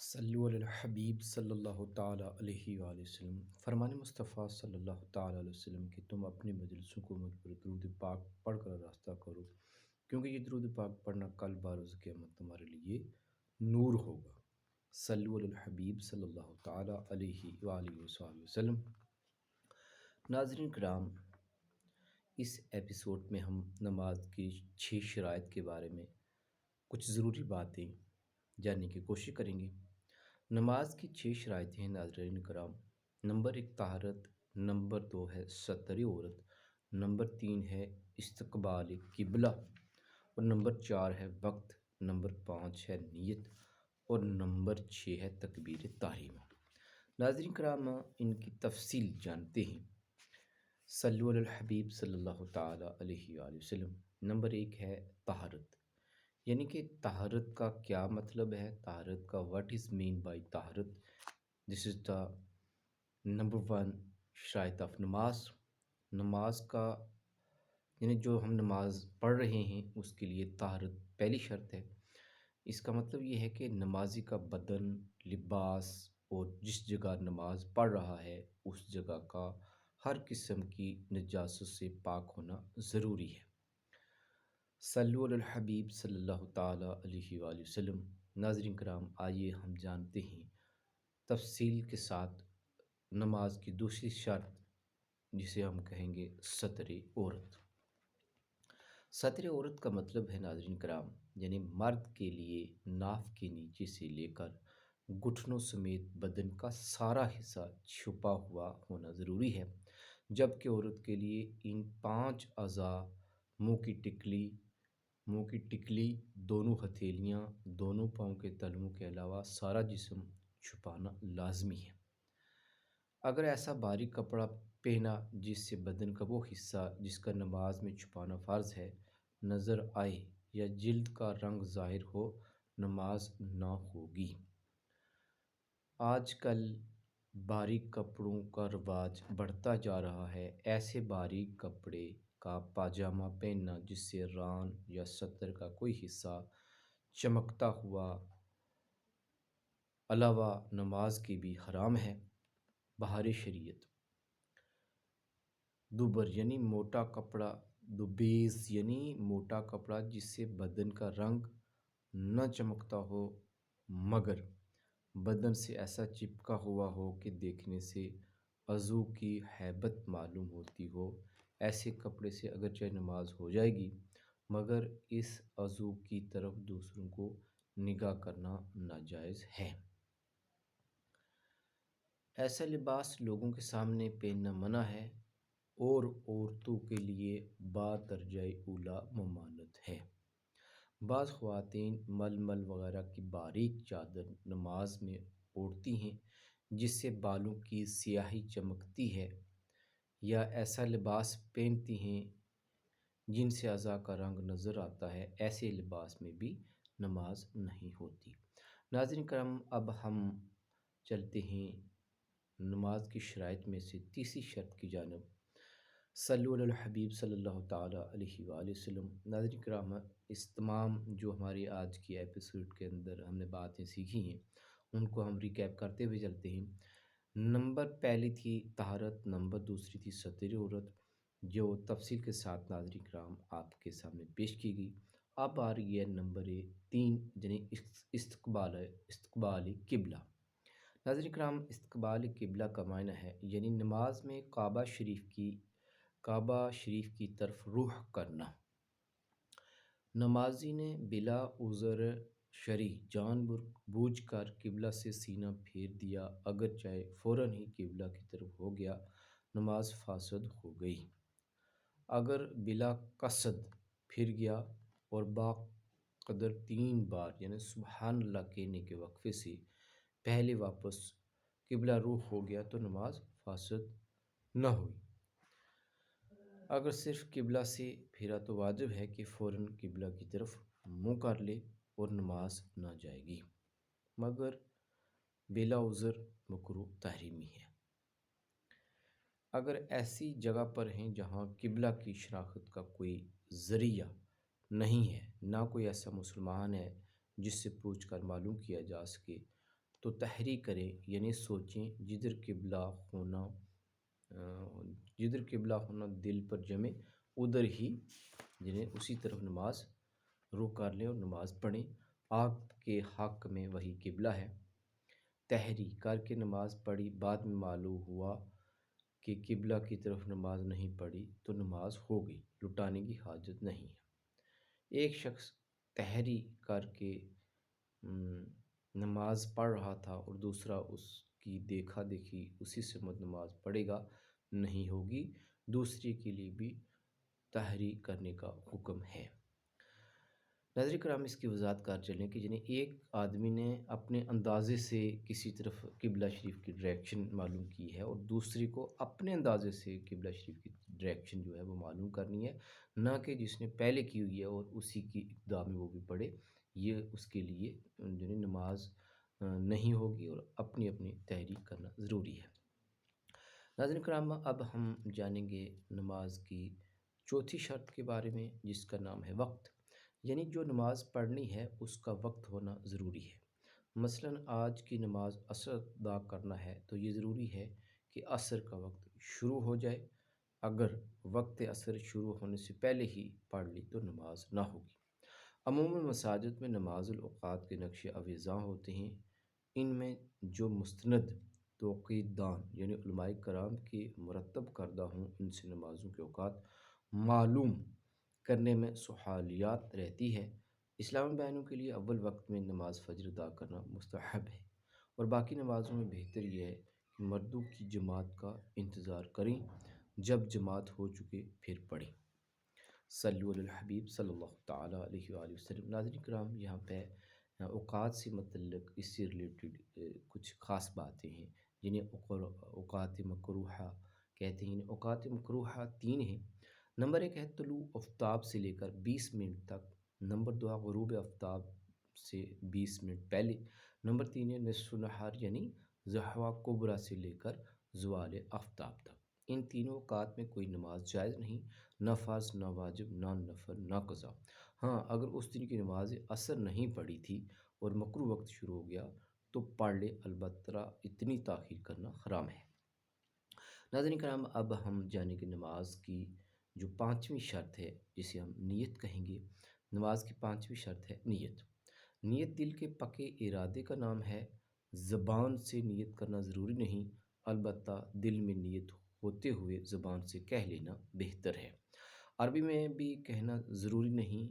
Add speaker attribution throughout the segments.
Speaker 1: صلو علی الحبیب صلی اللہ تعالیٰ علیہ وآلہ وسلم۔ فرمان مصطفیٰ صلی اللہ تعالیٰ علیہ وسلم کہ تم اپنی مجلسوں کو مجھ پر درود پاک پڑھ کر راستہ کرو، کیونکہ یہ درود پاک پڑھنا کل بروز قیامت تمہارے لیے نور ہوگا۔ صلو علی الحبیب صلی اللہ تعالیٰ علیہ وآلہ وسلم۔ ناظرین کرام، اس ایپیسوڈ میں ہم نماز کی 6 شرائط کے بارے میں کچھ ضروری باتیں جاننے کی کوشش کریں گے۔ نماز کی 6 شرائطیں ہیں ناظرین کرام۔ نمبر 1 طہارت، نمبر 2 ہے ستر عورت، نمبر 3 ہے استقبال قبلہ، اور نمبر 4 ہے وقت، نمبر 5 ہے نیت، اور نمبر 6 ہے تکبیر تحریمہ۔ ناظرین کرام، ان کی تفصیل جانتے ہیں۔ صلو علی الحبیب صلی اللہ تعالیٰ علیہ وآلہ وسلم۔ نمبر 1 ہے طہارت، یعنی کہ طہارت کا کیا مطلب ہے؟ طہارت کا واٹ از مین بائی طہارت؟ دس از دا نمبر 1 شرائط آف نماز۔ نماز کا یعنی جو ہم نماز پڑھ رہے ہیں اس کے لیے طہارت پہلی شرط ہے۔ اس کا مطلب یہ ہے کہ نمازی کا بدن، لباس اور جس جگہ نماز پڑھ رہا ہے اس جگہ کا ہر قسم کی نجاست سے پاک ہونا ضروری ہے۔ صلو علی الحبیب صلی اللہ تعالیٰ علیہ وآلہ وسلم۔ ناظرین کرام، آئیے ہم جانتے ہیں تفصیل کے ساتھ نماز کی دوسری شرط، جسے ہم کہیں گے ستر عورت۔ ستر عورت کا مطلب ہے ناظرین کرام، یعنی مرد کے لیے ناف کے نیچے سے لے کر گھٹنوں سمیت بدن کا سارا حصہ چھپا ہوا ہونا ضروری ہے، جبکہ عورت کے لیے ان 5 اعضاء منہ کی ٹکلی، دونوں ہتھیلیاں، دونوں پاؤں کے تلوؤں کے علاوہ سارا جسم چھپانا لازمی ہے۔ اگر ایسا باریک کپڑا پہنا جس سے بدن کا وہ حصہ جس کا نماز میں چھپانا فرض ہے نظر آئے یا جلد کا رنگ ظاہر ہو، نماز نہ ہوگی۔ آج کل باریک کپڑوں کا رواج بڑھتا جا رہا ہے۔ ایسے باریک کپڑے کا پاجامہ پہننا جس سے ران یا سطر کا کوئی حصہ چمکتا ہوا علاوہ نماز کے بھی حرام ہے۔ بہار شریعت۔ دوبر یعنی موٹا کپڑا، دوبیز یعنی موٹا کپڑا جس سے بدن کا رنگ نہ چمکتا ہو مگر بدن سے ایسا چپکا ہوا ہو کہ دیکھنے سے عضو کی ہیبت معلوم ہوتی ہو۔ ایسے کپڑے سے اگرچہ نماز ہو جائے گی مگر اس عضو کی طرف دوسروں کو نگاہ کرنا ناجائز ہے۔ ایسا لباس لوگوں کے سامنے پہننا منع ہے اور عورتوں کے لیے بادرجہ اولیٰ ممانعت ہے۔ بعض خواتین ململ وغیرہ کی باریک چادر نماز میں اوڑھتی ہیں جس سے بالوں کی سیاہی چمکتی ہے، یا ایسا لباس پہنتی ہیں جن سے اعضاء کا رنگ نظر آتا ہے۔ ایسے لباس میں بھی نماز نہیں ہوتی۔ ناظرین کرام، اب ہم چلتے ہیں نماز کی شرائط میں سے تیسری شرط کی جانب۔ صلو علی الحبیب صلی اللہ تعالیٰ علیہ وآلہ وسلم۔ ناظرین کرام، اس تمام جو ہماری آج کی ایپیسوڈ کے اندر ہم نے باتیں سیکھی ہیں ان کو ہم ریکیپ کرتے ہوئے چلتے ہیں۔ نمبر پہلی تھی طہارت، نمبر دوسری تھی ستر عورت، جو تفصیل کے ساتھ ناظرین کرام آپ کے سامنے پیش کی گئی۔ اب آ رہی ہے نمبر 3، یعنی استقبال قبلہ۔ ناظرین کرام، استقبال قبلہ کا معنی ہے یعنی نماز میں کعبہ شریف کی طرف رخ کرنا۔ نمازی نے بلا عذر شرعی جان بوجھ کر قبلہ سے سینہ پھیر دیا، اگر چاہے فوراً ہی قبلہ کی طرف ہو گیا، نماز فاسد ہو گئی۔ اگر بلا قصد پھر گیا اور قدر 3 بار یعنی سبحان اللہ کہنے کے وقفے سے پہلے واپس قبلہ رخ ہو گیا تو نماز فاسد نہ ہوئی۔ اگر صرف قبلہ سے پھرا تو واجب ہے کہ فوراً قبلہ کی طرف منہ کر لے اور نماز نہ جائے گی، مگر بلا عذر مکروہ تحریمی ہے۔ اگر ایسی جگہ پر ہیں جہاں قبلہ کی شناخت کا کوئی ذریعہ نہیں ہے، نہ کوئی ایسا مسلمان ہے جس سے پوچھ کر معلوم کیا جا سکے، تو تحری کریں یعنی سوچیں جدھر قبلہ ہونا دل پر جمے ادھر ہی یعنی اسی طرف نماز رخ کر لیں اور نماز پڑھیں۔ آپ کے حق میں وہی قبلہ ہے۔ تحری کر کے نماز پڑھی، بعد میں معلوم ہوا کہ قبلہ کی طرف نماز نہیں پڑھی تو نماز ہو گئی، لٹانے کی حاجت نہیں ہے۔ ایک شخص تحری کر کے م، نماز پڑھ رہا تھا اور دوسرا اس کی دیکھا دیکھی اسی سمت نماز پڑھے گا، نہیں ہوگی، دوسری کے لیے بھی تحری کرنے کا حکم ہے۔ ناظرین کرام، اس کی وضاحت کر چلیں کہ ایک آدمی نے اپنے اندازے سے کسی طرف قبلہ شریف کی ڈائریکشن معلوم کی ہے اور دوسری کو اپنے اندازے سے قبلہ شریف کی ڈائریکشن جو ہے وہ معلوم کرنی ہے، نہ کہ جس نے پہلے کی ہوئی ہے اور اسی کی ابتدا میں وہ بھی پڑھے، یہ اس کے لیے نماز نہیں ہوگی اور اپنی اپنی تحریک کرنا ضروری ہے۔ ناظرین کرام، اب ہم جانیں گے نماز کی چوتھی شرط کے بارے میں، جس کا نام ہے وقت، یعنی جو نماز پڑھنی ہے اس کا وقت ہونا ضروری ہے۔ مثلا آج کی نماز عصر ادا کرنا ہے تو یہ ضروری ہے کہ عصر کا وقت شروع ہو جائے، اگر وقت عصر شروع ہونے سے پہلے ہی پڑھ لی تو نماز نہ ہوگی۔ عموماً مساجد میں نماز الاوقات کے نقش آویزاں ہوتے ہیں، ان میں جو مستند توقیت دان یعنی علماء کرام کی مرتب کردہ ہوں، ان سے نمازوں کے اوقات معلوم کرنے میں سہولیات رہتی ہے۔ اسلامی بہنوں کے لیے اول وقت میں نماز فجر ادا کرنا مستحب ہے، اور باقی نمازوں میں بہتر یہ ہے کہ مردوں کی جماعت کا انتظار کریں، جب جماعت ہو چکے پھر پڑھیں۔ صلو علی الحبیب صلی اللہ تعالیٰ علیہ وآلہ وسلم۔ ناظرین کرام، یہاں پہ اوقات سے متعلق اس سے ریلیٹڈ کچھ خاص باتیں ہیں جنہیں اوقات مکروحہ کہتے ہیں۔ اوقات مکروحہ تین ہیں۔ نمبر ایک ہے طلوع آفتاب سے لے کر 20 منٹ تک، نمبر دو ہے غروب آفتاب سے 20 منٹ پہلے، نمبر تین ہے نصف نہار یعنی ضحوہ کبریٰ سے لے کر زوال آفتاب تک۔ ان تینوں اوقات میں کوئی نماز جائز نہیں، نہ فرض نہ واجب نہ نفل نہ قضا۔ ہاں، اگر اس دن کی نماز عصر نہیں پڑھی تھی اور مکروہ وقت شروع ہو گیا تو پڑھ لے، البتہ اتنی تاخیر کرنا حرام ہے۔ ناظرین کرام، اب ہم جانیں کہ نماز کی جو پانچویں شرط ہے جسے ہم نیت کہیں گے، نماز کی پانچویں شرط ہے نیت۔ نیت دل کے پکے ارادے کا نام ہے، زبان سے نیت کرنا ضروری نہیں، البتہ دل میں نیت ہوتے ہوئے زبان سے کہہ لینا بہتر ہے۔ عربی میں بھی کہنا ضروری نہیں،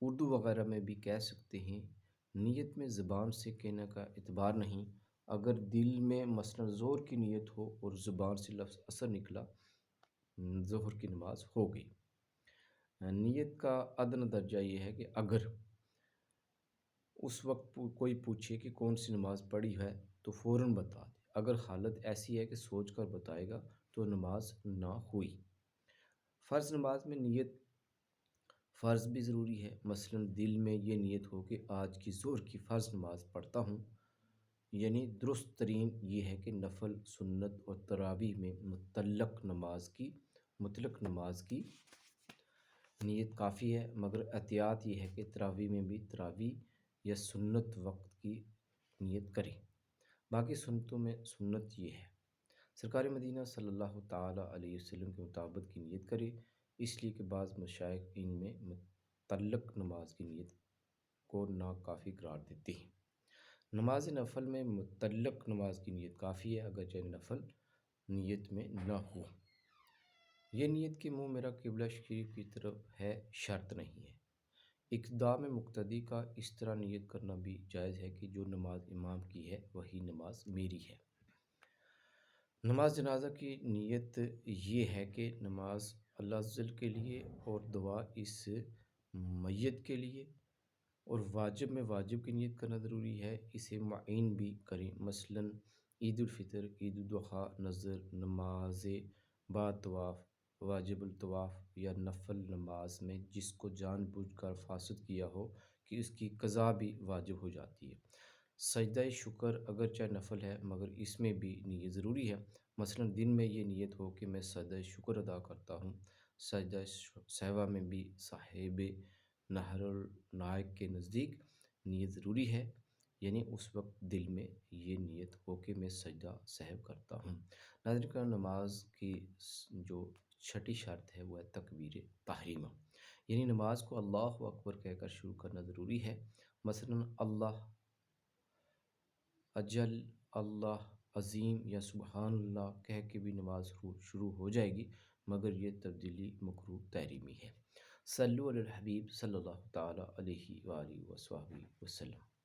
Speaker 1: اردو وغیرہ میں بھی کہہ سکتے ہیں۔ نیت میں زبان سے کہنے کا اعتبار نہیں، اگر دل میں مثلا ظہر کی نیت ہو اور زبان سے لفظ اثر نکلا، ظہر کی نماز ہو گئی۔ نیت کا ادنی درجہ یہ ہے کہ اگر اس وقت کوئی پوچھے کہ کون سی نماز پڑھی ہے تو فوراً بتا دے، اگر حالت ایسی ہے کہ سوچ کر بتائے گا تو نماز نہ ہوئی۔ فرض نماز میں نیت فرض بھی ضروری ہے، مثلا دل میں یہ نیت ہو کہ آج کی ظہر کی فرض نماز پڑھتا ہوں، یعنی درست ترین یہ ہے کہ نفل، سنت اور تراویح میں مطلق نماز کی نیت کافی ہے، مگر احتیاط یہ ہے کہ تراویح میں بھی تراویح یا سنت وقت کی نیت کریں، باقی سنتوں میں سنت یہ ہے سرکار مدینہ صلی اللہ تعالیٰ علیہ وسلم کے مطابق کی نیت کرے، اس لیے کہ بعض مشائخ ان میں مطلق نماز کی نیت کو ناکافی قرار دیتے ہیں۔ نماز نفل میں مطلق نماز کی نیت کافی ہے، اگرچہ نفل نیت میں نہ ہو۔ یہ نیت کہ منہ میرا قبلہ شریف کی طرف ہے شرط نہیں ہے۔ اقتداء میں مقتدی کا اس طرح نیت کرنا بھی جائز ہے کہ جو نماز امام کی ہے وہی نماز میری ہے۔ نماز جنازہ کی نیت یہ ہے کہ نماز اللہ عز و جل کے لیے اور دعا اس میت کے لیے، اور واجب میں واجب کی نیت کرنا ضروری ہے، اسے معین بھی کریں، مثلا عید الفطر، عید الاضحیٰ، نذر، نماز بعد طواف، واجب الطواف یا نفل نماز میں جس کو جان بوجھ کر فاسد کیا ہو کہ اس کی قضا بھی واجب ہو جاتی ہے۔ سجدہ شکر اگرچہ نفل ہے مگر اس میں بھی نیت ضروری ہے، مثلا دن میں یہ نیت ہو کہ میں سجدہ شکر ادا کرتا ہوں۔ سجدہ سہوا میں بھی صاحب نہر النائق کے نزدیک نیت ضروری ہے، یعنی اس وقت دل میں یہ نیت ہو کہ میں سجدہ سہو کرتا ہوں۔ ناظرین کرام، نماز کی جو چھٹی شرط ہے وہ ہے تکبیر تحریمہ، یعنی نماز کو اللہ اکبر کہہ کر شروع کرنا ضروری ہے۔ مثلا اللہ اجل، اللہ عظیم یا سبحان اللہ کہہ کے بھی نماز شروع ہو جائے گی، مگر یہ تبدیلی مکروہ تحریمی ہے۔ صلو علی الحبیب صلی اللہ تعالی علیہ وآلہ وصحبہ وسلم۔